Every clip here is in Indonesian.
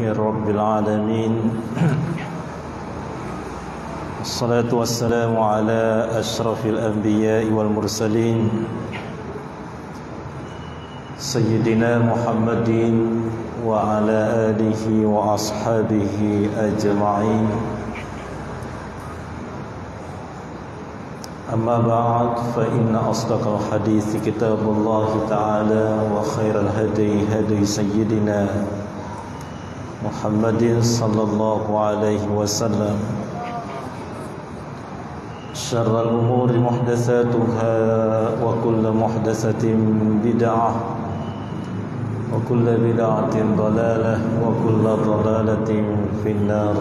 رب العالمين الصلاة والسلام على أشرف الأنبياء والمرسلين سيدنا محمد وعلى آله وأصحابه أجمعين. أما بعد فإن أصدق الحديث كتاب الله تعالى وخير الهدي هدي سيدنا محمد صلى الله عليه وسلم. شر الأمور محدثاتها وكل محدثة بدعة وكل بدعة ضلالة وكل ضلالة في النار.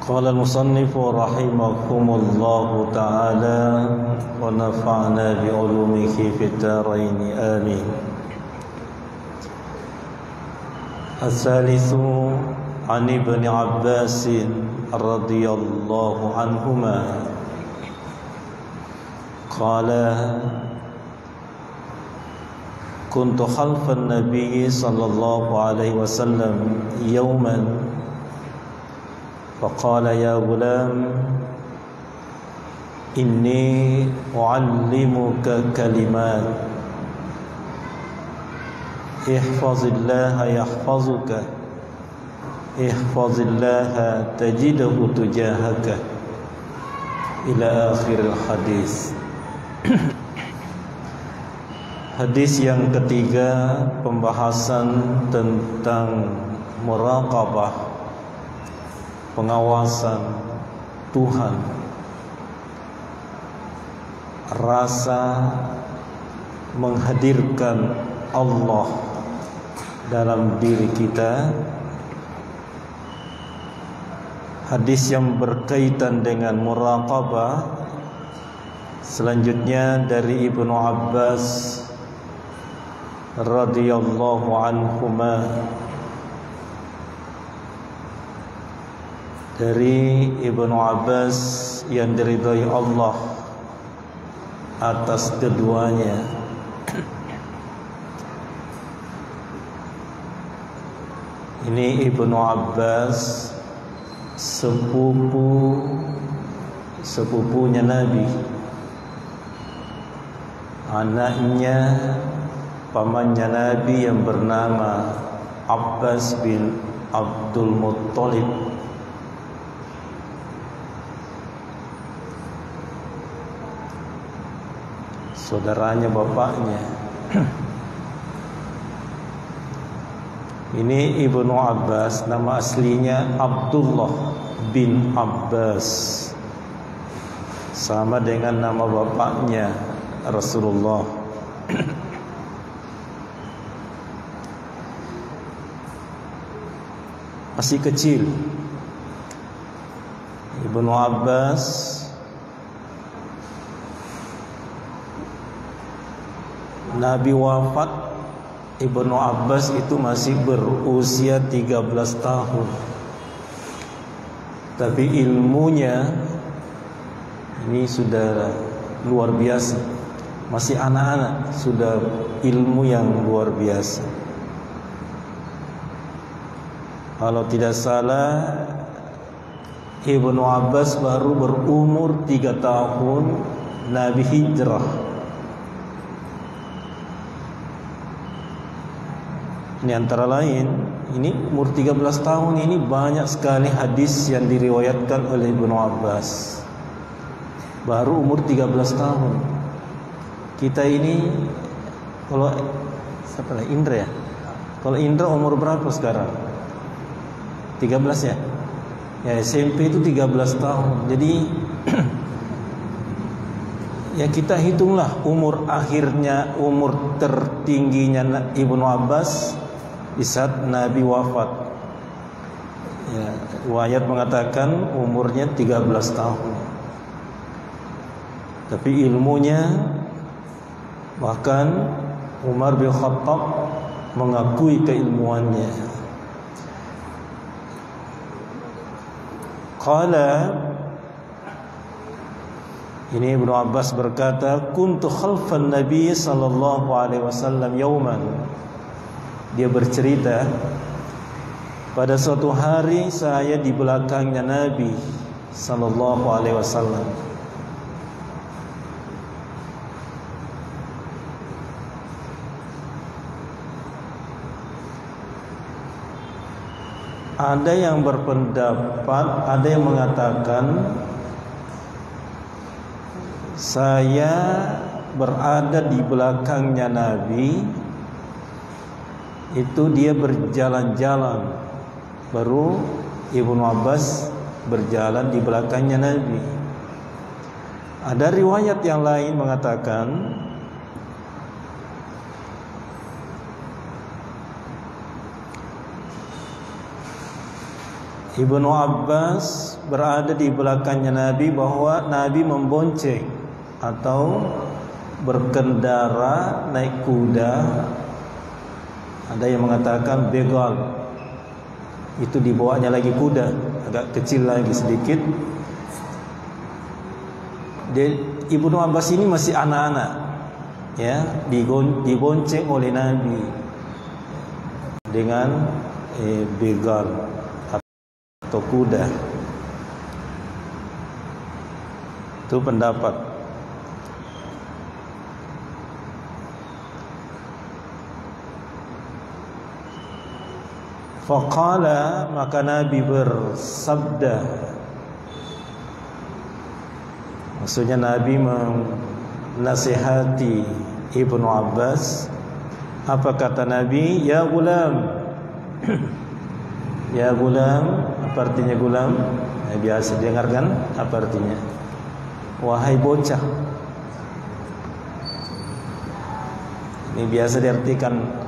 قال المصنف رحمكم الله تعالى ونفعنا بعلومه في الدارين آمين. الثالث عن ابن عباس رضي الله عنهما قال كنت خلف النبي صلى الله عليه وسلم يوما فقال يا غلام إني أعلمك كلمات احفظ الله يحفظك احفظ الله تجده تجاهك إلى آخر الحديث. Hadis yang ketiga, pembahasan tentang muraqabah, pengawasan Tuhan, rasa menghadirkan Allah dalam diri kita. Hadis yang berkaitan dengan muraqabah selanjutnya dari Ibnu Abbas radhiyallahu anhuma, dari Ibnu Abbas yang diridhai Allah atas keduanya. Ini Ibnu Abbas sepupunya Nabi, anaknya pamannya Nabi yang bernama Abbas bin Abdul Muttalib. Saudaranya bapaknya. Ini Ibnu Abbas, nama aslinya Abdullah bin Abbas, sama dengan nama bapaknya Rasulullah. Masih kecil Ibnu Abbas Nabi wafat, Ibnu Abbas itu masih berusia 13 tahun. Tapi ilmunya ini sudah luar biasa. Masih anak-anak sudah ilmu yang luar biasa. Kalau tidak salah, Ibnu Abbas baru berumur 3 tahun Nabi hijrah. Ini antara lain, ini umur 13 tahun ini banyak sekali hadis yang diriwayatkan oleh Ibnu Abbas. Baru umur 13 tahun. Kita ini, kalau siapa lah, Indra ya? Kalau Indra umur berapa sekarang? 13 ya? Ya, SMP itu 13 tahun. Jadi ya kita hitunglah umur akhirnya, umur tertingginya Ibnu Abbas di saat Nabi wafat. Ya, riwayat mengatakan umurnya 13 tahun. Tapi ilmunya, bahkan Umar bin Khattab mengakui keilmuannya. Qala Ini Ibnu Abbas berkata, kuntu khalfan Nabi sallallahu alaihi wasallam yauman. Dia bercerita, pada suatu hari saya di belakangnya Nabi sallallahu alaihi wasallam. Ada yang berpendapat, ada yang mengatakan saya berada di belakangnya Nabi, itu dia berjalan-jalan, baru Ibnu Abbas berjalan di belakangnya Nabi. Ada riwayat yang lain mengatakan Ibnu Abbas berada di belakangnya Nabi, bahwa Nabi membonceng atau berkendara naik kuda. Ada yang mengatakan begal, itu dibawanya lagi kuda, agak kecil lagi sedikit. Ibnu Abbas ini masih anak-anak, ya, dibonceng oleh Nabi dengan begal atau kuda. Itu pendapat. Faqala, maka Nabi bersabda, maksudnya Nabi menasihati Ibnu Abbas. Apa kata Nabi? Ya gulam. Ya gulam, apa artinya gulam? Biasa dengarkan apa artinya? Wahai bocah. Ini biasa diartikan,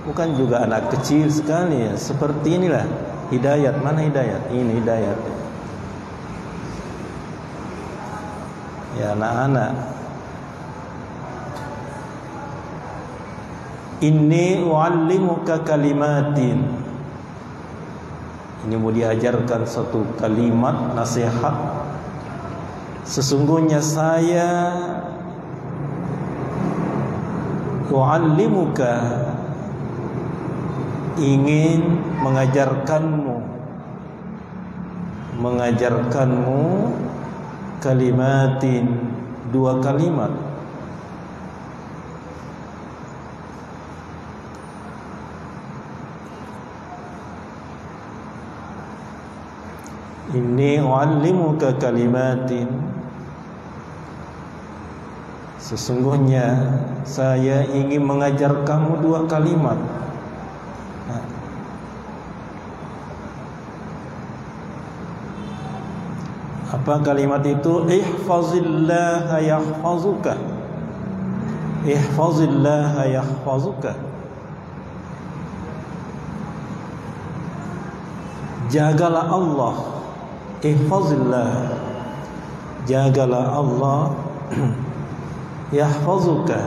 bukan juga anak kecil sekali ya. Seperti inilah hidayat. Mana hidayat? Ini hidayat. Ya anak-anak. Inni u'allimuka kalimatin. Ini mau diajarkan satu kalimat nasihat. Sesungguhnya saya u'allimuka, ingin mengajarkanmu kalimatin, dua kalimat. Inni u'allimuka kalimatin, sesungguhnya saya ingin mengajar kamu dua kalimat. Apa kalimat itu? Ihfazillaha yahfazuka. Ihfazillaha yahfazuka. Jagalah Allah. Ihfazillah, jagalah Allah. Yahfazuka,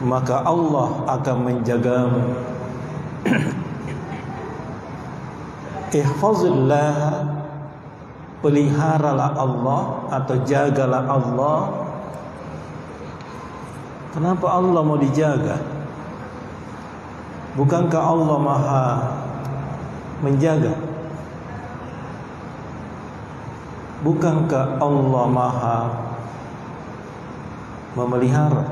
maka Allah akan menjagamu. Ihfazillah, peliharalah Allah atau jagalah Allah. Kenapa Allah mau dijaga? Bukankah Allah Maha menjaga? Bukankah Allah Maha memelihara?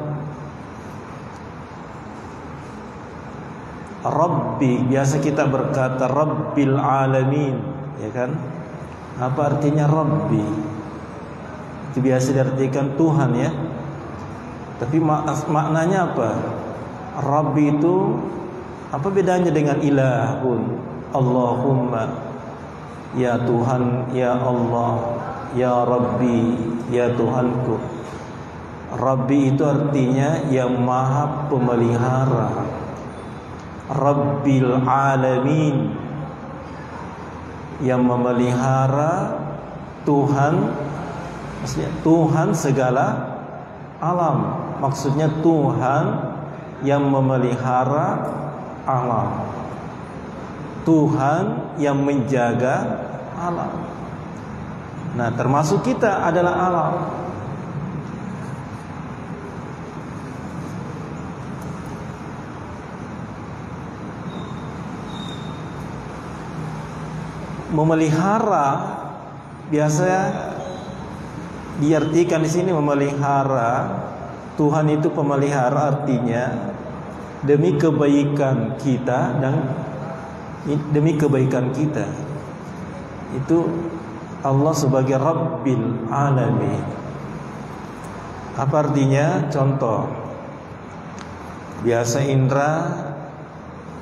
Rabbi, biasa kita berkata Rabbil Alamin, ya kan? Apa artinya Rabbi? Itu biasa diartikan Tuhan, ya. Tapi maknanya apa? Rabbi itu apa bedanya dengan ilahun? Allahumma, ya Tuhan, ya Allah, ya Rabbi, ya Tuhanku. Rabbi itu artinya yang maha pemelihara. Rabbil Alamin, yang memelihara. Tuhan, maksudnya Tuhan segala alam. Maksudnya Tuhan yang memelihara alam, Tuhan yang menjaga Alam. Nah, termasuk kita adalah alam. Memelihara biasanya diartikan di sini memelihara. Tuhan itu pemelihara, artinya demi kebaikan kita dan demi kebaikan kita. Itu Allah sebagai Rabbil Alamin. Apa artinya? Contoh, biasa Indra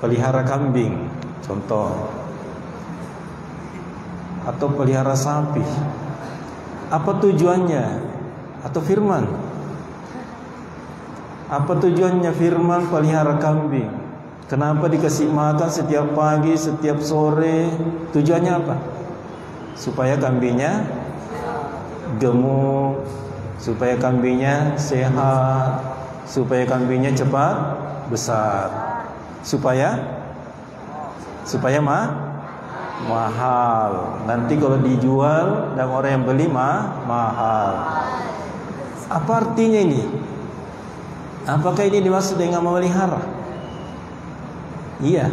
pelihara kambing, contoh, atau pelihara sapi. Apa tujuannya? Atau firman, apa tujuannya firman pelihara kambing? Kenapa dikasih makan setiap pagi, setiap sore? Tujuannya apa? Supaya kambingnya gemuk, supaya kambingnya sehat, supaya kambingnya cepat besar, supaya mahal. Nanti kalau dijual dan orang yang beli mahal. Apa artinya ini? Apakah ini dimaksud dengan memelihara? Iya,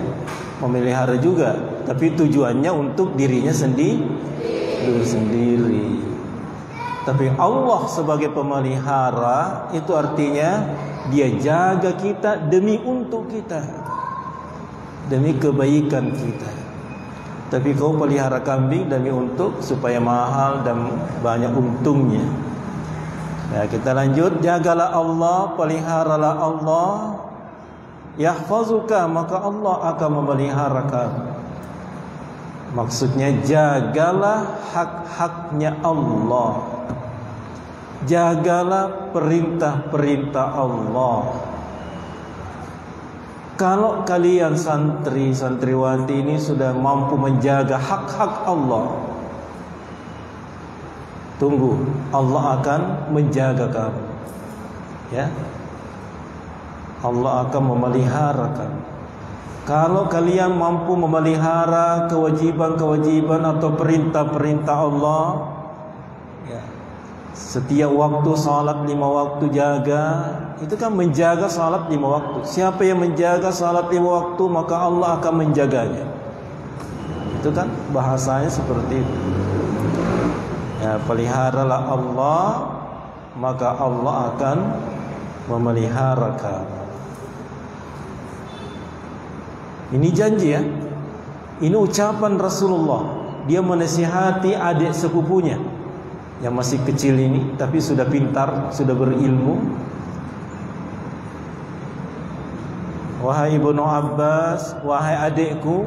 memelihara juga, tapi tujuannya untuk dirinya sendiri. Tapi Allah sebagai pemelihara itu artinya Dia jaga kita demi untuk kita, demi kebaikan kita. Tapi kau pelihara kambing demi untuk supaya mahal dan banyak untungnya. Ya, kita lanjut. Jagalah Allah, peliharalah Allah, yahfazuka, maka Allah akan memeliharakan. Maksudnya jagalah hak-haknya Allah, jagalah perintah-perintah Allah. Kalau kalian santriwati ini sudah mampu menjaga hak-hak Allah, tunggu, Allah akan menjaga kamu. Ya, Allah akan memeliharakan. Kalau kalian mampu memelihara kewajiban-kewajiban atau perintah-perintah Allah, ya, setiap waktu salat 5 waktu jaga, itu kan menjaga salat 5 waktu. Siapa yang menjaga salat 5 waktu, maka Allah akan menjaganya. Itu kan bahasanya seperti itu. Ya, peliharalah Allah, maka Allah akan memeliharakan. Ini janji ya. Ini ucapan Rasulullah. Dia menasihati adik sepupunya yang masih kecil ini, tapi sudah pintar, sudah berilmu. Wahai Ibnu Abbas, wahai adikku,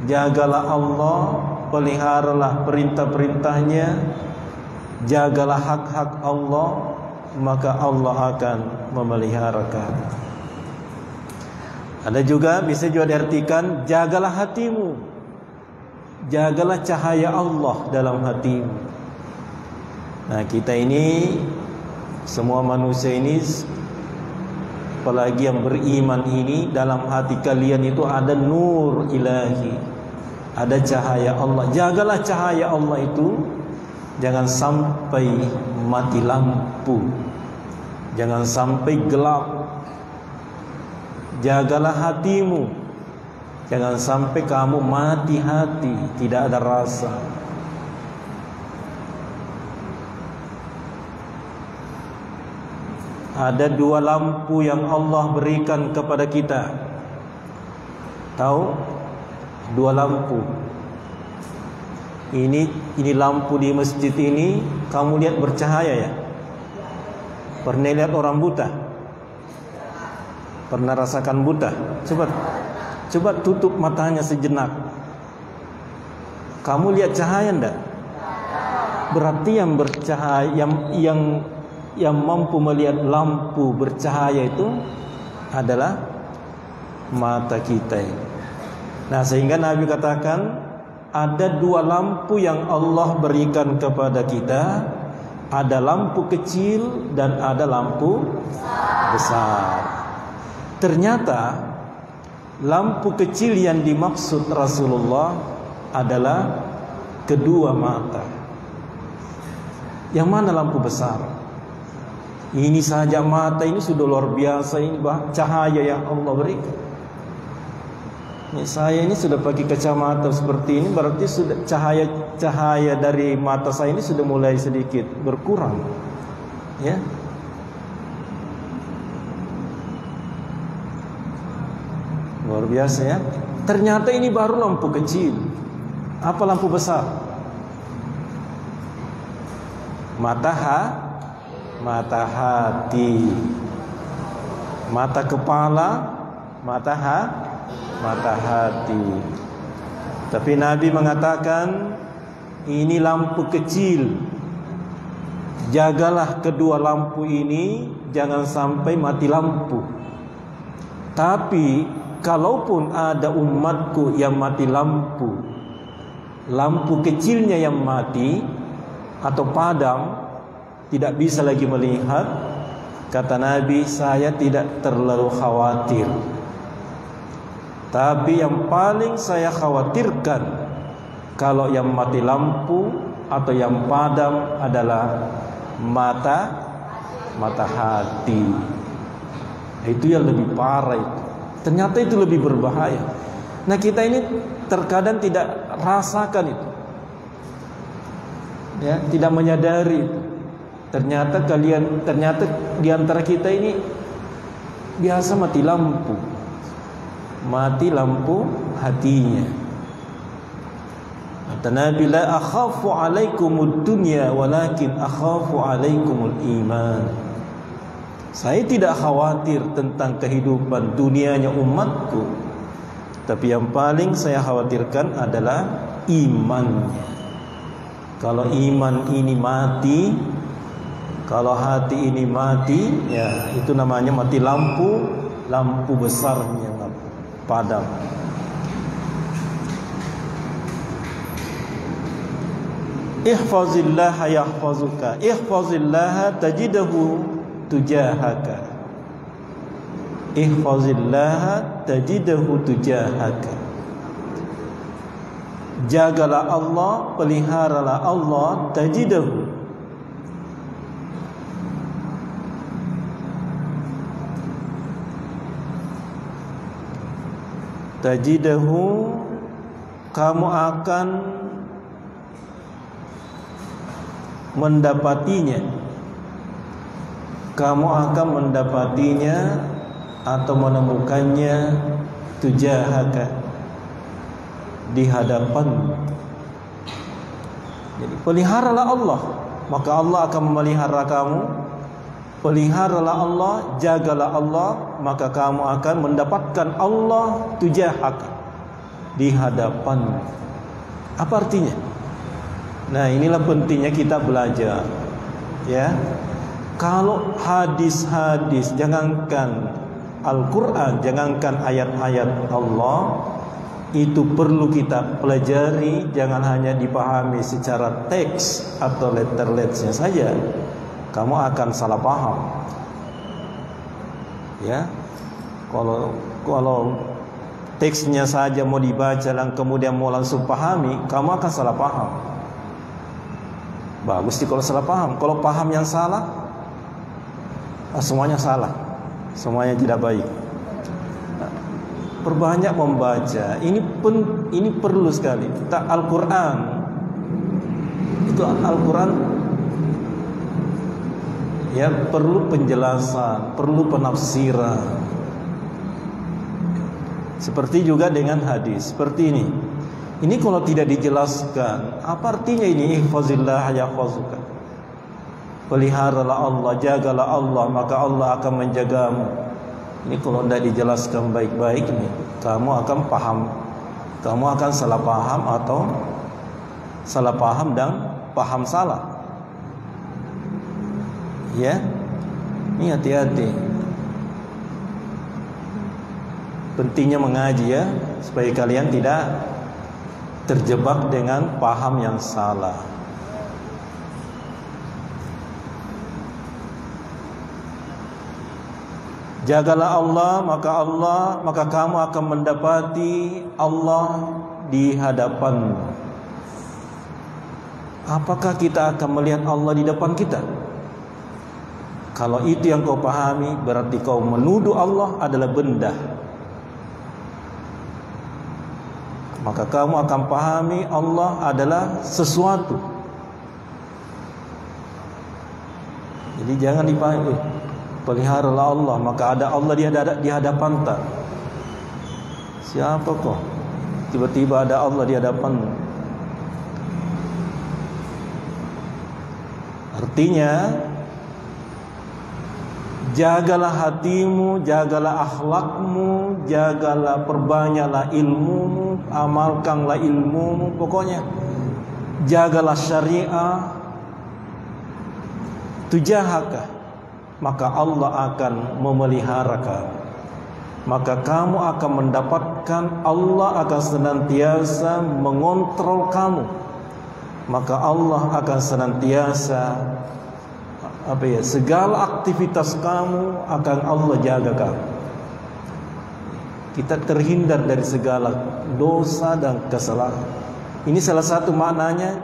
jagalah Allah, peliharalah perintah-perintahnya, jagalah hak-hak Allah, maka Allah akan memeliharakan. Ada juga, bisa juga diartikan, jagalah hatimu, jagalah cahaya Allah dalam hatimu. Nah, kita ini, semua manusia ini, apalagi yang beriman ini, dalam hati kalian itu ada nur ilahi, ada cahaya Allah. Jagalah cahaya Allah itu, jangan sampai mati lampu, jangan sampai gelap. Jagalah hatimu, jangan sampai kamu mati hati, tidak ada rasa. Ada 2 lampu yang Allah berikan kepada kita. Tahu? 2 lampu. Ini lampu di masjid ini, kamu lihat bercahaya ya? Pernah lihat orang buta? Pernah rasakan buta? Coba tutup matanya sejenak. Kamu lihat cahaya enggak? Berarti yang bercahaya, yang mampu melihat lampu bercahaya itu adalah mata kita. Nah, sehingga Nabi katakan ada 2 lampu yang Allah berikan kepada kita. Ada lampu kecil dan ada lampu besar. Ternyata lampu kecil yang dimaksud Rasulullah adalah kedua mata. Yang mana lampu besar? Ini saja mata ini sudah luar biasa, ini cahaya yang Allah berikan. Ini saya ini sudah pakai kacamata seperti ini, berarti sudah cahaya dari mata saya ini sudah mulai sedikit berkurang, ya. Luar biasa ya. Ternyata ini baru lampu kecil. Apa lampu besar? Mata hati. Mata kepala, mata hati. Tapi Nabi mengatakan ini lampu kecil. Jagalah kedua lampu ini, jangan sampai mati lampu. Tapi kalaupun ada umatku yang mati lampu kecilnya yang mati atau padam, tidak bisa lagi melihat, kata Nabi, saya tidak terlalu khawatir. Tapi yang paling saya khawatirkan, kalau yang mati lampu atau yang padam adalah mata hati. Itu yang lebih parah itu. Ternyata itu lebih berbahaya. Nah, kita ini terkadang tidak rasakan itu, ya, tidak menyadari itu. Ternyata di antara kita ini biasa mati lampu hatinya. Kata Nabi, la akhafu alaikumud dunya walakin akhafu alaikumul iman. Saya tidak khawatir tentang kehidupan dunianya umatku, tapi yang paling saya khawatirkan adalah imannya. Kalau iman ini mati, kalau hati ini mati, ya itu namanya mati lampu besarnya padam. Ihfazillaha yahfazuka, ihfazillaha tajidahu tujahaka. Ihfazillaha tajidahu tujahaka. Jagalah Allah, peliharalah Allah, tajidahu. Tajidahu, kamu akan mendapatinya. Kamu akan mendapatinya atau menemukannya tujahaka, di hadapan. Jadi peliharalah Allah, maka Allah akan memelihara kamu. Peliharalah Allah, jagalah Allah, maka kamu akan mendapatkan Allah tujahaka, di hadapan. Apa artinya? Nah, inilah pentingnya kita belajar, ya. Kalau hadis-hadis, jangankan Al-Quran, jangankan ayat-ayat Allah, itu perlu kita pelajari, jangan hanya dipahami secara teks atau letter-letternya saja. Kamu akan salah paham, ya. Kalau teksnya saja mau dibaca dan kemudian mau langsung pahami, kamu akan salah paham. Bagus sih kalau salah paham. Kalau paham yang salah, semuanya salah, semuanya tidak baik. Perbanyak membaca. Ini perlu sekali. Al-Quran itu Al-Quran, ya, perlu penjelasan, perlu penafsiran. Seperti juga dengan hadis seperti ini. Ini kalau tidak dijelaskan, apa artinya ini? Ihfazillah yahfazuka. Peliharalah Allah, jagalah Allah, maka Allah akan menjagamu. Ini kalau tidak dijelaskan baik-baik, nih, kamu akan paham, kamu akan salah paham atau salah paham dan paham salah. Ya, ini hati-hati. Pentingnya mengaji, ya, supaya kalian tidak terjebak dengan paham yang salah. Jagalah Allah, maka kamu akan mendapati Allah di hadapanmu. apakah kita akan melihat Allah di depan kita? Kalau itu yang kau pahami, berarti kau menuduh Allah adalah benda. Maka kamu akan pahami Allah adalah sesuatu. Jadi jangan dipahami, peliharalah Allah, maka ada Allah di hadapan tak. Siapa kau? Tiba-tiba ada Allah di hadapan. Artinya, jagalah hatimu, jagalah akhlakmu, jagalah, perbanyaklah ilmumu, amalkanlah ilmumu, pokoknya jagalah syariah, tujahaka, maka Allah akan memelihara kamu. Maka kamu akan mendapatkan Allah akan senantiasa mengontrol kamu. Maka Allah akan senantiasa segala aktivitas kamu akan Allah jaga kamu. Kita terhindar dari segala dosa dan kesalahan. Ini salah satu maknanya,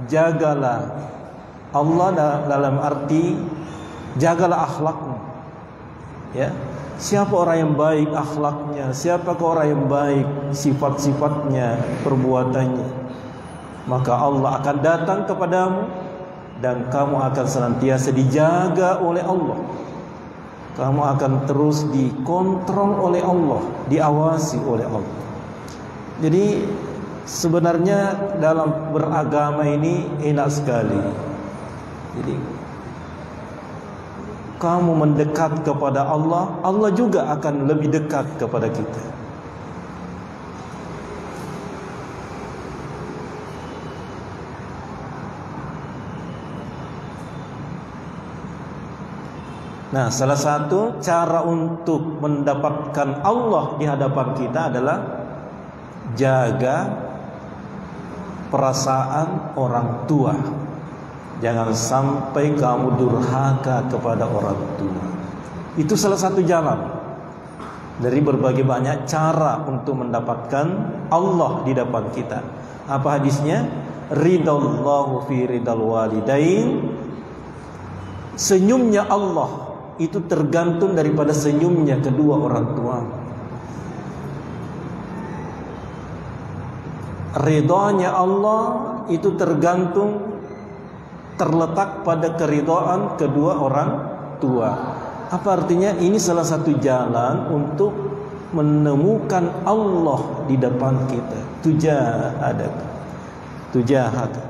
jagalah Allah dalam arti jagalah akhlakmu. Ya, siapa orang yang baik akhlaknya, siapakah orang yang baik sifat-sifatnya, perbuatannya, maka Allah akan datang kepadamu dan kamu akan senantiasa dijaga oleh Allah. Kamu akan terus dikontrol oleh Allah, diawasi oleh Allah. Jadi sebenarnya dalam beragama ini enak sekali. Jadi kamu mendekat kepada Allah, Allah juga akan lebih dekat kepada kita. Nah, salah satu cara untuk mendapatkan Allah di hadapan kita adalah jaga perasaan orang tua. Jangan sampai kamu durhaka kepada orang tua. Itu salah satu jalan dari berbagai banyak cara untuk mendapatkan Allah di depan kita. Apa hadisnya? Ridallahu fi ridal walidain. Senyumnya Allah itu tergantung daripada senyumnya kedua orang tua. Ridhonya Allah itu terletak pada keridhaan kedua orang tua. Apa artinya? Ini salah satu jalan untuk menemukan Allah di depan kita. Tujahaka.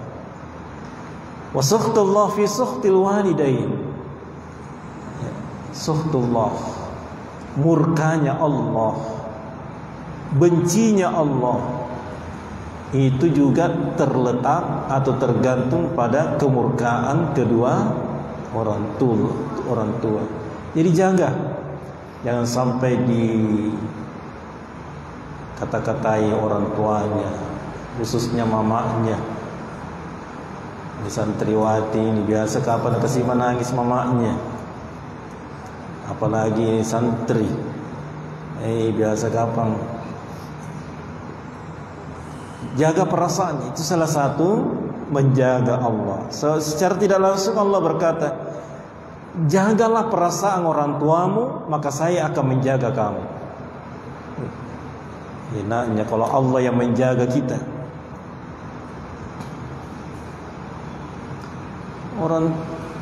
Wa sakhtullah fi sakhtil walidain. Sakhtullah, murkanya Allah, bencinya Allah, itu juga terletak atau tergantung pada kemurkaan kedua orang tua. Jadi jangan sampai kata-katai orang tuanya, khususnya mamanya. Di santriwati ini biasa kapan kasih menangis mamanya, apalagi santri. Biasa kapan. Jaga perasaan, itu salah satu menjaga Allah. Secara tidak langsung Allah berkata, jagalah perasaan orang tuamu, maka saya akan menjaga kamu. Enaknya kalau Allah yang menjaga kita.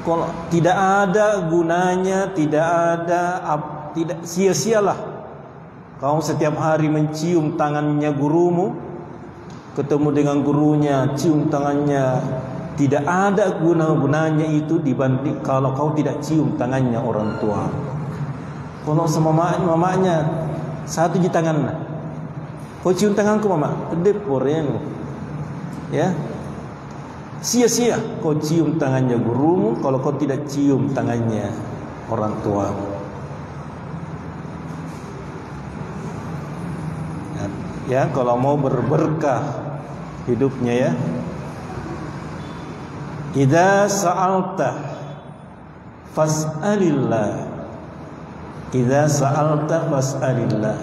Kalau tidak ada gunanya, tidak sia-sialah kamu setiap hari mencium tangannya gurumu, ketemu dengan gurunya, cium tangannya. Tidak ada gunanya itu dibanding kalau kau tidak cium tangannya orang tua. Kalau sama mamanya satu di tangan, kau cium tanganku mama, deporenu, ya. Sia-sia kau cium tangannya gurumu kalau kau tidak cium tangannya orang tuamu. Ya, kalau mau berberkah hidupnya ya. Idza sa'alta fas'alillah. Idza sa'alta fas'alillah.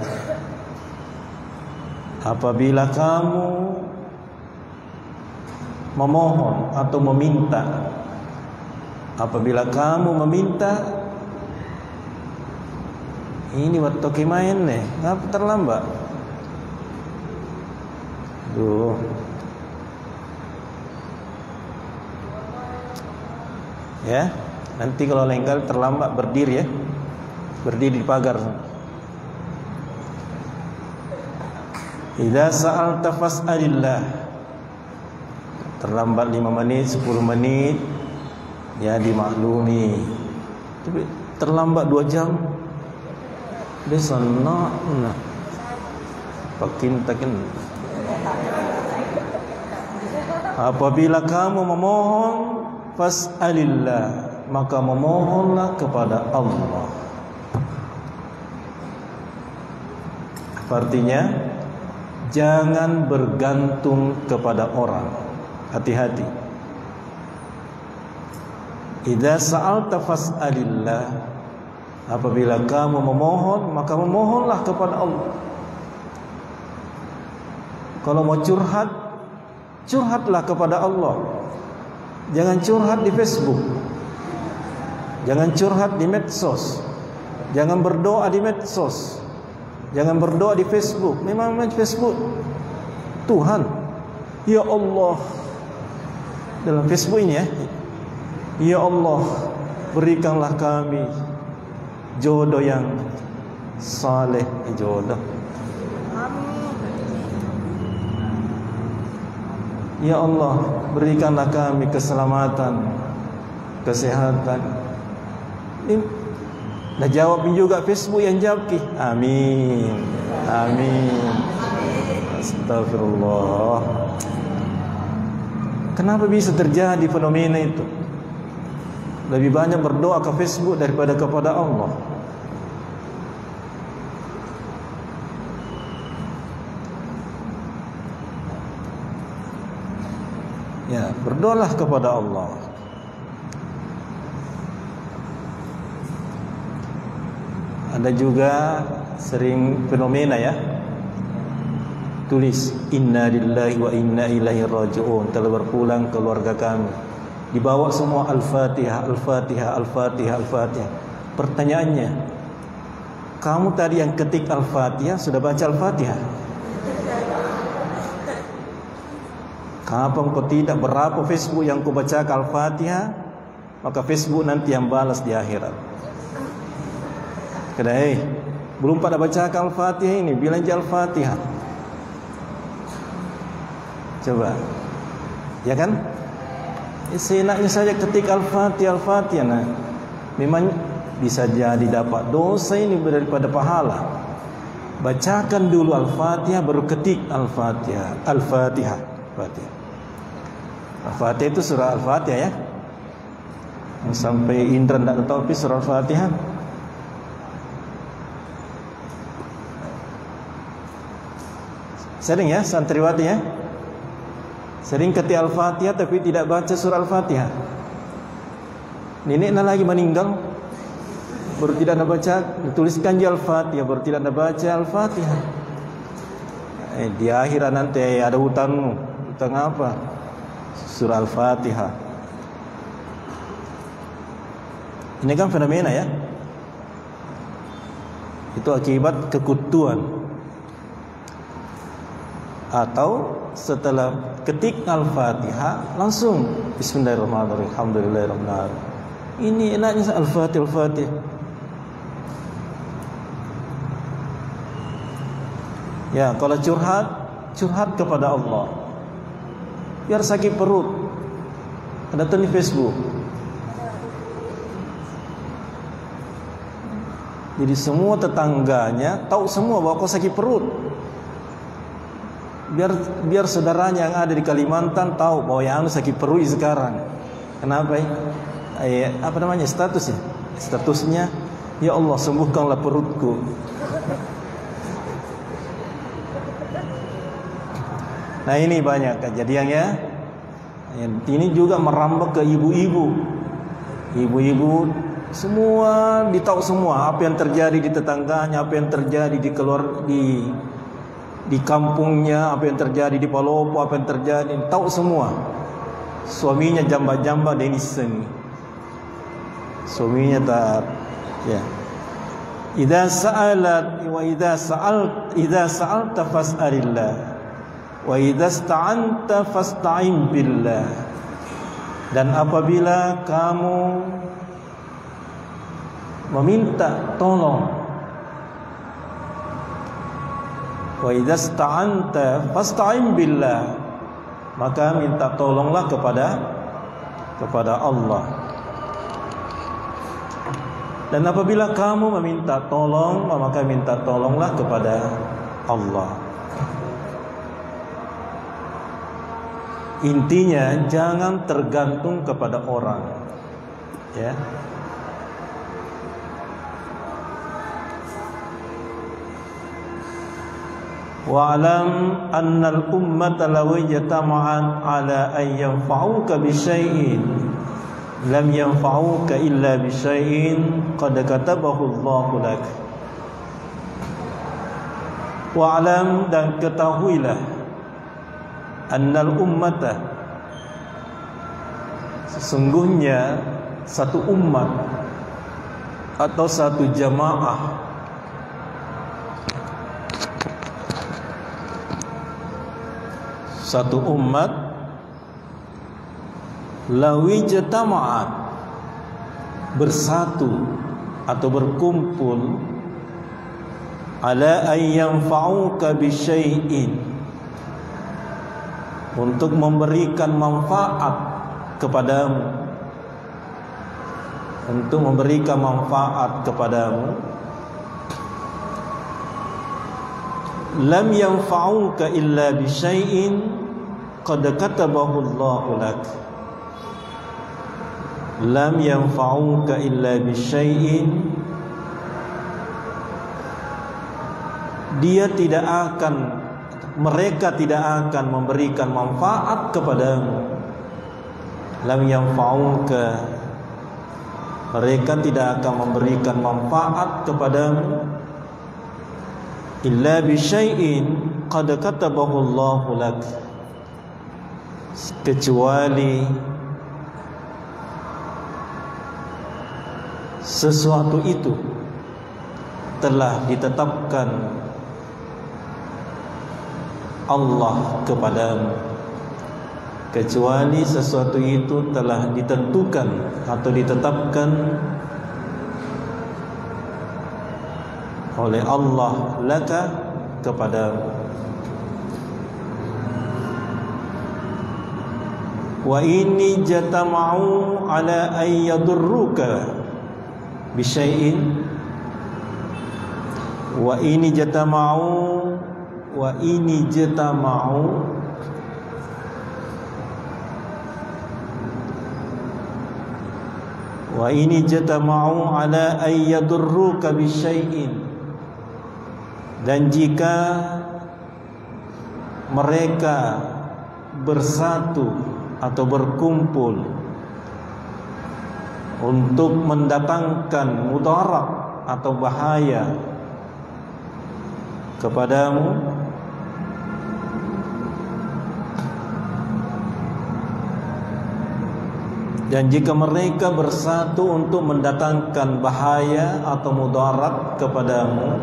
Apabila kamu memohon atau meminta. Apabila kamu meminta, ini waktu kimain nih, ngapa terlambat? Duh. Ya, nanti kalau lengkal terlambat berdiri ya. Berdiri di pagar. Idza sa'alta fas'alillah. Terlambat 5 menit, 10 menit ya dimaklumi. Tapi terlambat 2 jam besana nah. Pakin takin. Apabila kamu memohon fas'alillah, maka memohonlah kepada Allah. Artinya jangan bergantung kepada orang. Hati-hati. Idza sa'alta fas'alillah. Apabila kamu memohon, maka memohonlah kepada Allah. Kalau mau curhat, curhatlah kepada Allah. Jangan curhat di Facebook. Jangan curhat di medsos. Jangan berdoa di medsos. Jangan berdoa di Facebook. Memang Facebook Tuhan, ya Allah, dalam Facebook ini ya, ya Allah, berikanlah kami jodoh yang saleh. Jodoh, ya Allah, berikanlah kami keselamatan, kesehatan. Ini dah jawab juga Facebook yang jawab ki. Amin. Amin. Astagfirullah. Kenapa bisa terjadi fenomena itu? Lebih banyak berdoa ke Facebook daripada kepada Allah. Ya, berdoalah kepada Allah. Ada juga sering fenomena ya, tulis inna lillahi wa inna ilaihi raji'un, telah berpulang keluarga kami. Dibawa semua Al-Fatihah, Al-Fatihah, Al-Fatihah, Al-Fatihah. Pertanyaannya, kamu tadi yang ketik Al-Fatihah sudah baca Al-Fatihah? Kapan kau tidak, berapa Facebook yang kau baca Al-Fatihah, maka Facebook nanti yang balas di akhirat. Kedai, belum pada baca Al-Fatihah ini, bilang je Al-Fatihah. Coba, ya kan? Seenaknya saja ketik Al-Fatihah, Al-Fatihah. Nah, memang bisa jadi dapat dosa ini daripada pahala. Bacakan dulu Al-Fatihah, baru ketik Al-Fatihah. Al-Fatihah, Fatihah. Al-Fatihah itu surah Al-Fatihah ya. Sampai Indra tidak tahu surah Al-Fatihah. Sering ya santriwati ya, sering ketik Al-Fatihah tapi tidak baca surah Al-Fatihah. Neneknya lagi meninggal, baru tidak nak baca, dituliskan je Al-Fatihah, baru tidak nak baca Al-Fatihah. Di akhirat nanti ada hutang apa? Surah Al-Fatihah. Ini kan fenomena ya. Itu akibat kekutuan. Atau setelah ketik Al-Fatihah langsung Bismillahirrahmanirrahim, Alhamdulillahirabbil alamin. Ini enaknya Al-Fatihah, Al-Fatihah. Ya, kalau curhat, curhat kepada Allah. Biar sakit perut. Ada tuh di Facebook. Jadi semua tetangganya tahu semua bahwa kau sakit perut. Biar saudaranya yang ada di Kalimantan tahu bahwa yang sakit perut sekarang. Kenapa ya? Apa namanya statusnya? Statusnya, ya Allah sembuhkanlah perutku. Nah ini banyak kejadiannya. Ini juga merambah ke ibu-ibu. Ibu-ibu semua ditahu semua apa yang terjadi di tetangganya, apa yang terjadi di kampungnya, apa yang terjadi di Palopo, apa yang terjadi, tahu semua. suaminya jamba-jamba dan iseng. Suaminya taat. Ya. Idza sa'alat wa idza sa'alta fas'alillah wa idza ista'anta fasta'in billah. Dan apabila kamu meminta tolong, wa idza ista'anta fasta'in billah, maka minta tolonglah kepada Allah. Dan apabila kamu meminta tolong, maka minta tolonglah kepada Allah. Intinya jangan tergantung kepada orang, ya. Wa'lam annal ummata law ijtama'at 'ala an yanfa'uka bi syai'in lam yanfa'uka illa bi syai'in qad katabahu Allahu lak. Wa'lam, dan ketahuilah, annal ummata, sesungguhnya satu umat atau satu jamaah, satu umat, lawi jatama'at, bersatu atau berkumpul, ala ayyam fa'uka bisyai'in, untuk memberikan manfaat kepadamu, untuk memberikan manfaat kepadamu, lam yanfa'uka illa bisyai'in qad katabahu Allahu lak. Lam yanfa'uka illa bisyai'in, mereka tidak akan memberikan manfaat kepadamu. Lam yanfa'uka, mereka tidak akan memberikan manfaat kepadamu, illa bisyai'in qad katabahu Allahu lak, kecuali sesuatu itu telah ditetapkan Allah kepadamu, kecuali sesuatu itu telah ditentukan atau ditetapkan oleh Allah laka, kepadamu. Wa inni jatama'u ala an yadurruka bisyai'in, wa inni jatama'u ala an yadurruka bisyai'in, dan jika mereka bersatu atau berkumpul untuk mendatangkan mudarat atau bahaya kepadamu, dan jika mereka bersatu untuk mendatangkan bahaya atau mudarat kepadamu,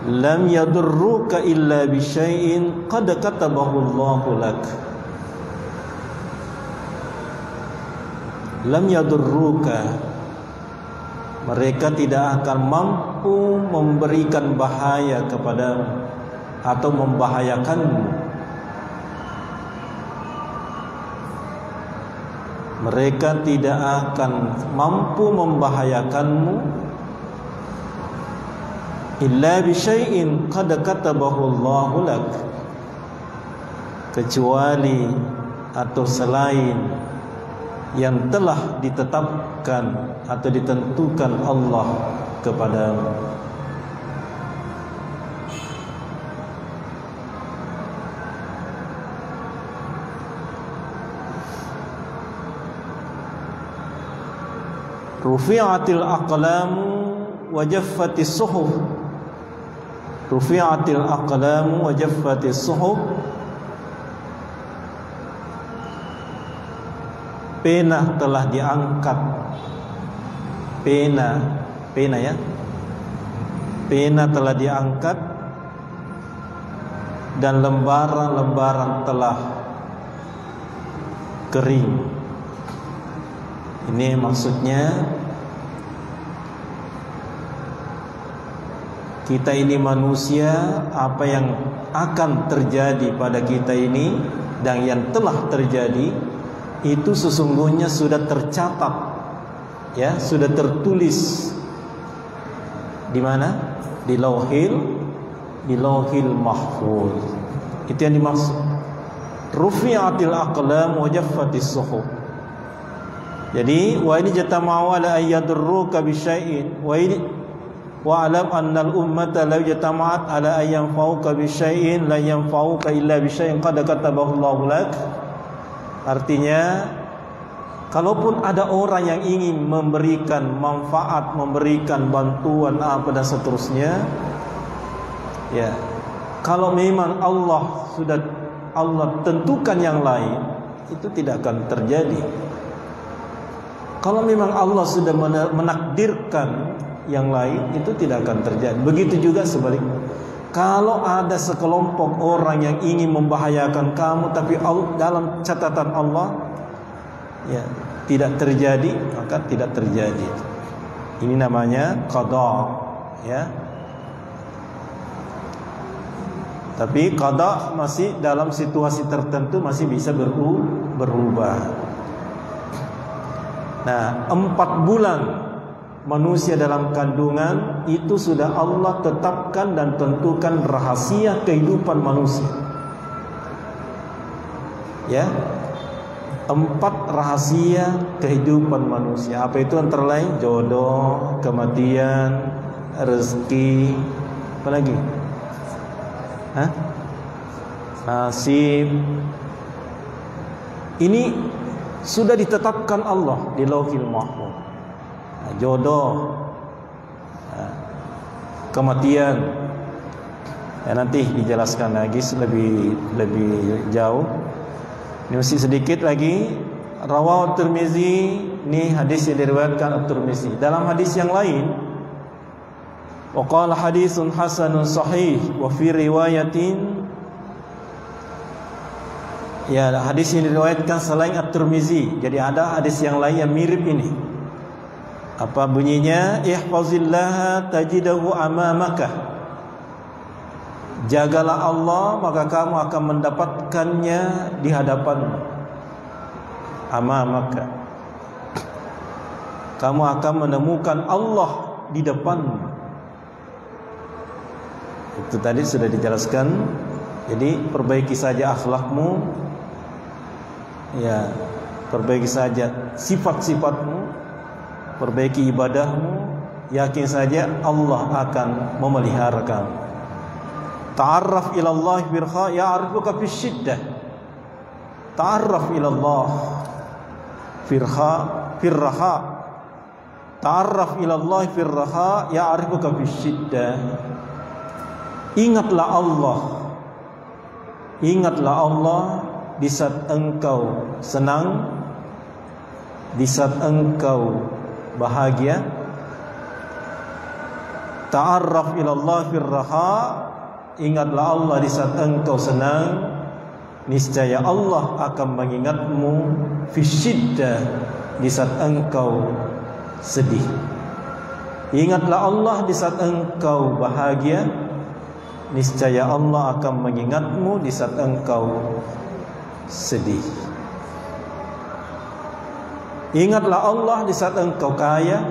lam yadurruka illa bisyai'in qad katabahu Allahu lak. Lam yadurruka, mereka tidak akan mampu memberikan bahaya kepadamu atau membahayakanmu. Mereka tidak akan mampu membahayakanmu, illa bisyai'in qad katabahu Allahu lak, kecuali atau selain yang telah ditetapkan atau ditentukan Allah kepadamu. Rufi'atil aqlamu wa jaffatis suhuf. Rufi'atil aqlamu wa jaffatis suhuf. pena telah diangkat. Pena ya. Pena telah diangkat dan lembaran-lembaran telah kering. Ini maksudnya kita ini manusia, apa yang akan terjadi pada kita ini dan yang telah terjadi itu sesungguhnya sudah tercatat, ya, sudah tertulis di mana? Di lauhil mahfuz. Itu yang dimaksud. Rufi'atil aqlam wa jaffatis suhuf. Jadi wa ini jatama'u ala ayyadurruka bi syai'in wa ini wa alam annal ummata law jatama'at ala ayyan fauka bi syai'in la yanfa'uka illa bi syai'in qad katabahu Allahu lak. Artinya, kalaupun ada orang yang ingin memberikan manfaat, memberikan bantuan apa dan seterusnya, ya, kalau memang Allah sudah tentukan yang lain, itu tidak akan terjadi. Kalau memang Allah sudah menakdirkan yang lain, itu tidak akan terjadi. Begitu juga sebaliknya. Kalau ada sekelompok orang yang ingin membahayakan kamu, tapi dalam catatan Allah, ya, tidak terjadi, maka tidak terjadi. Ini namanya qada, ya. Tapi qada masih dalam situasi tertentu masih bisa berubah. Nah, 4 bulan manusia dalam kandungan itu sudah Allah tetapkan dan tentukan rahasia kehidupan manusia. Ya, 4 rahasia kehidupan manusia. Apa itu? Antara lain jodoh, kematian, rezeki, apa lagi? Nasib. Ini sudah ditetapkan Allah di Lauhil Mahfuz. Jodoh, kematian, ya, nanti dijelaskan lagi lebih jauh. Ini masih sedikit lagi. Rawahu Tirmizi, ini hadis yang diriwayatkan At-Tirmizi. Dalam hadis yang lain, wa qala hadisun hasanun sahih wa fi riwayatin, ya, hadis yang diriwayatkan selain At-Tirmizi. Jadi ada hadis yang lain yang mirip ini. Apa bunyinya? Ihfazillaha tajidahu amamaka. Jagalah Allah, maka kamu akan mendapatkannya di hadapanmu. Amamaka. Kamu akan menemukan Allah di depanmu. Itu tadi sudah dijelaskan. Jadi perbaiki saja akhlakmu, ya, perbaiki saja sifat-sifatmu, perbaiki ibadahmu, yakin saja Allah akan memelihara kamu. Ta'arraf ila Allah firha ya'rifuka fi syiddah. Ta'arraf ila Allah firha. Ta'arraf ila Allah firha ya'rifuka fi syiddah. Ingatlah Allah. Ingatlah Allah di saat engkau senang, di saat engkau bahagia. Ta'arraf ila Allah firraha. Ingatlah Allah di saat engkau senang, niscaya Allah akan mengingatmu fi syiddah, di saat engkau sedih. Ingatlah Allah di saat engkau bahagia, niscaya Allah akan mengingatmu di saat engkau sedih. Ingatlah Allah di saat engkau kaya,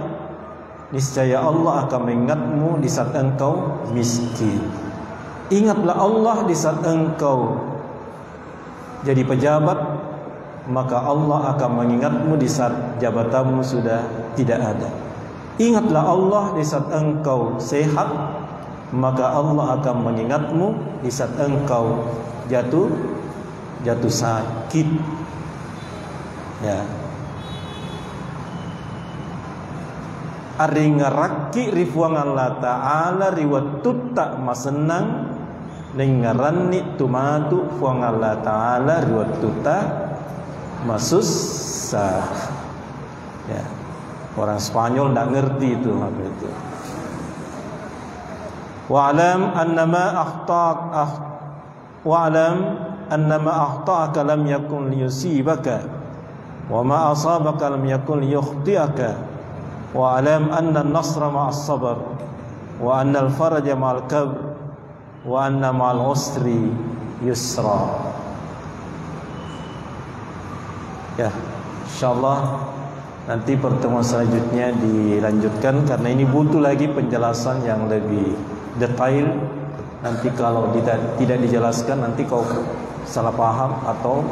niscaya Allah akan mengingatmu di saat engkau miskin. Ingatlah Allah di saat engkau jadi pejabat, maka Allah akan mengingatmu di saat jabatanmu sudah tidak ada. Ingatlah Allah di saat engkau sehat, maka Allah akan mengingatmu di saat engkau jatuh sakit. Ya. Ari ngaraki rifuang Allah Ta'ala riwatut tak masenang nengaranni tumatu fuang Allah Ta'ala riwatut tak masus susah. Ya. Orang Spanyol tidak ngerti itu apa itu. Wa'lam annama akhta'aka lam yakun liyusibaka wa ma asabaka lam yakun liyukhti'aka wa'lam anna an-nasra ma'as sabr wa anna al-faraja ma'al kabr wa anna ma'al usri yusra. Ya, insyaallah nanti pertemuan selanjutnya dilanjutkan karena ini butuh lagi penjelasan yang lebih detail. Nanti kalau tidak dijelaskan nanti kau salah paham atau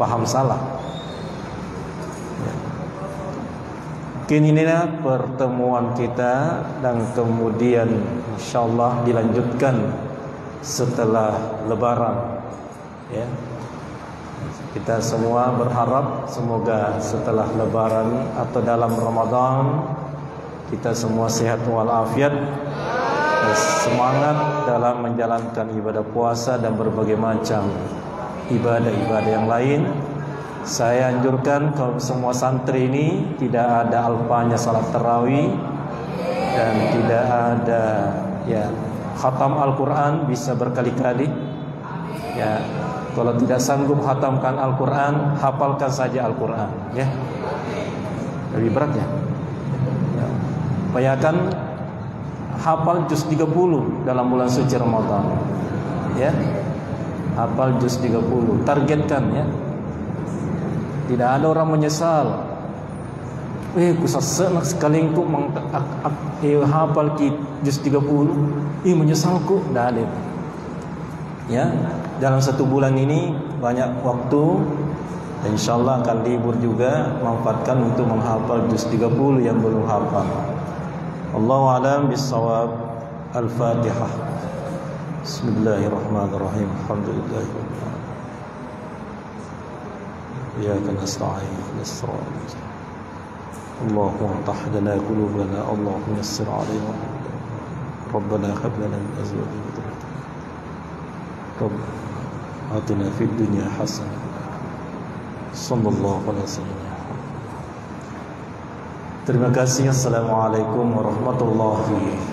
paham salah. Mungkin inilah pertemuan kita dan kemudian insyaallah dilanjutkan setelah Lebaran. Ya. Kita semua berharap semoga setelah Lebaran atau dalam Ramadan kita semua sehat walafiat, semangat dalam menjalankan ibadah puasa dan berbagai macam ibadah-ibadah yang lain. Saya anjurkan kalau semua santri ini tidak ada alfanya salat tarawih dan tidak ada khatam Al-Quran bisa berkali-kali. Ya. Kalau tidak sanggup khatamkan Al-Quran, hafalkan saja Al-Quran, ya. Lebih berat ya. Upayakan hafal juz 30 dalam bulan suci Ramadan. Ya. Hafal juz 30, targetkan ya. Tidak ada orang menyesal. Kusasa nak sekali ku hafal juz 30. Menyesalku, tidak ada. Ya. Dalam satu bulan ini banyak waktu, insyaallah akan libur juga, manfaatkan untuk menghafal juz 30 yang belum hafal. Allahu a'lam bissawab. Al-Fatihah. Bismillahirrahmanirrahim. Alhamdulillah. Iyyaka nasta'in ihdinas siratal mustaqim. Allahumma tahdana qulubana, Allahumma yassir 'alaina. Rabbana hab lana min azwajina wa dhurriyyatina. Rabbana atina fid dunya hasanah. Sallallahu alaihi wasallam. Terima kasih. Assalamualaikum warahmatullahi